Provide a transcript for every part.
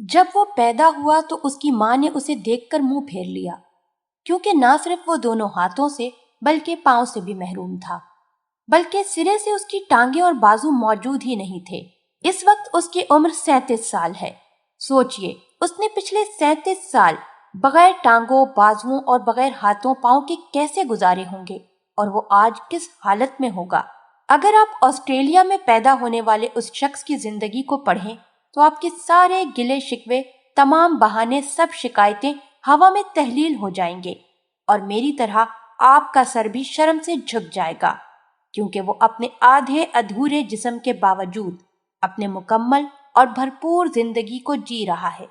جب وہ پیدا ہوا تو اس کی ماں نے اسے دیکھ کر منہ پھیر لیا، کیونکہ نہ صرف وہ دونوں ہاتھوں سے بلکہ پاؤں سے بھی محروم تھا، بلکہ سرے سے اس کی ٹانگیں اور بازو موجود ہی نہیں تھے۔ اس وقت اس کی عمر 37 سال ہے۔ سوچئے، اس نے پچھلے 37 سال بغیر ٹانگوں، بازوؤں اور بغیر ہاتھوں پاؤں کے کیسے گزارے ہوں گے، اور وہ آج کس حالت میں ہوگا۔ اگر آپ آسٹریلیا میں پیدا ہونے والے اس شخص کی زندگی کو پڑھیں تو آپ کے سارے گلے شکوے، تمام بہانے، سب شکایتیں ہوا میں تحلیل ہو جائیں گے، اور میری طرح آپ کا سر بھی شرم سے جھک جائے گا، کیونکہ وہ اپنے آدھے ادھورے جسم کے باوجود اپنے مکمل اور بھرپور زندگی کو جی رہا ہے،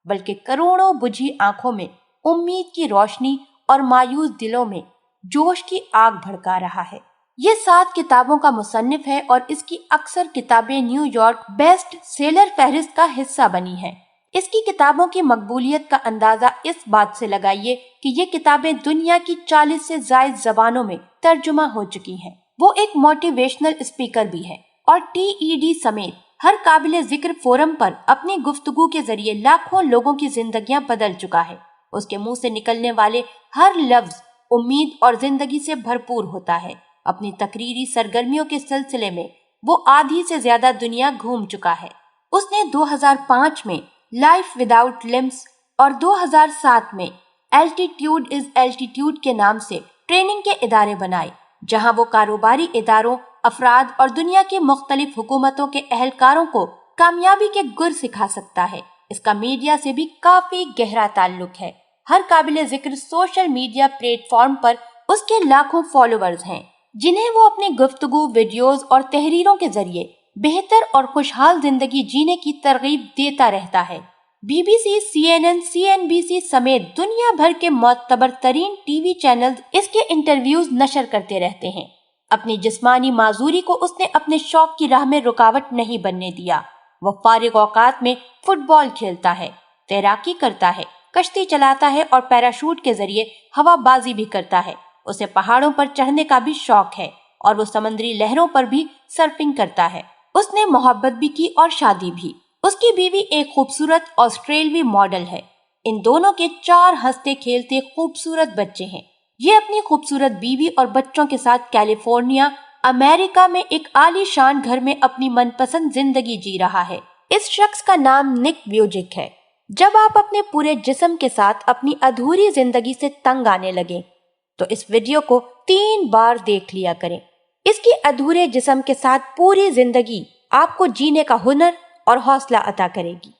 بلکہ کروڑوں بجھی آنکھوں میں امید کی روشنی اور مایوس دلوں میں جوش کی آگ بھڑکا رہا ہے۔ یہ 7 کتابوں کا مصنف ہے اور اس کی اکثر کتابیں نیو یارک بیسٹ سیلر فہرست کا حصہ بنی ہیں۔ اس کی کتابوں کی مقبولیت کا اندازہ اس بات سے لگائیے کہ یہ کتابیں دنیا کی 40 سے زائد زبانوں میں ترجمہ ہو چکی ہیں۔ وہ ایک موٹیویشنل اسپیکر بھی ہے اور TED سمیت ہر قابل ذکر فورم پر اپنی گفتگو کے ذریعے لاکھوں لوگوں کی زندگیاں بدل چکا ہے۔ اس کے منہ سے نکلنے والے ہر لفظ امید اور زندگی سے بھرپور ہوتا ہے۔ اپنی تقریری سرگرمیوں کے سلسلے میں وہ آدھی سے زیادہ دنیا گھوم چکا ہے۔ اس نے 2005 میں لائف وداؤٹ لمبس اور 2007 میں الٹیٹیوڈ از الٹیٹیوڈ کے نام سے ٹریننگ کے ادارے بنائے، جہاں وہ کاروباری اداروں، افراد اور دنیا کی مختلف حکومتوں کے اہلکاروں کو کامیابی کے گر سکھا سکتا ہے۔ اس کا میڈیا سے بھی کافی گہرا تعلق ہے۔ ہر قابل ذکر سوشل میڈیا پلیٹ فارم پر اس کے لاکھوں فالوورز ہیں، جنہیں وہ اپنی گفتگو، ویڈیوز اور تحریروں کے ذریعے بہتر اور خوشحال زندگی جینے کی ترغیب دیتا رہتا ہے۔ BBC، CNN، CNBC سمیت دنیا بھر کے معتبر ترین ٹی وی چینلز اس کے انٹرویوز نشر کرتے رہتے ہیں۔ اپنی جسمانی معذوری کو اس نے اپنے شوق کی راہ میں رکاوٹ نہیں بننے دیا۔ وہ فارغ اوقات میں فٹ بال کھیلتا ہے، تیراکی کرتا ہے، کشتی چلاتا ہے اور پیراشوٹ کے ذریعے ہوا بازی بھی کرتا ہے۔ اسے پہاڑوں پر چڑھنے کا بھی شوق ہے اور وہ سمندری لہروں پر بھی سرفنگ کرتا ہے۔ اس نے محبت بھی کی اور شادی بھی۔ اس کی بیوی ایک خوبصورت آسٹریلوی ماڈل ہے۔ ان دونوں کے 4 ہنستے کھیلتے خوبصورت بچے ہیں۔ یہ اپنی خوبصورت بیوی اور بچوں کے ساتھ کیلیفورنیا، امریکہ میں ایک عالی شان گھر میں اپنی من پسند زندگی جی رہا ہے۔ اس شخص کا نام نک ویوجک ہے۔ جب آپ اپنے پورے جسم کے ساتھ اپنی ادھوری زندگی سے تنگ آنے لگیں تو اس ویڈیو کو 3 بار دیکھ لیا کریں۔ اس کی ادھورے جسم کے ساتھ پوری زندگی آپ کو جینے کا ہنر اور حوصلہ عطا کرے گی۔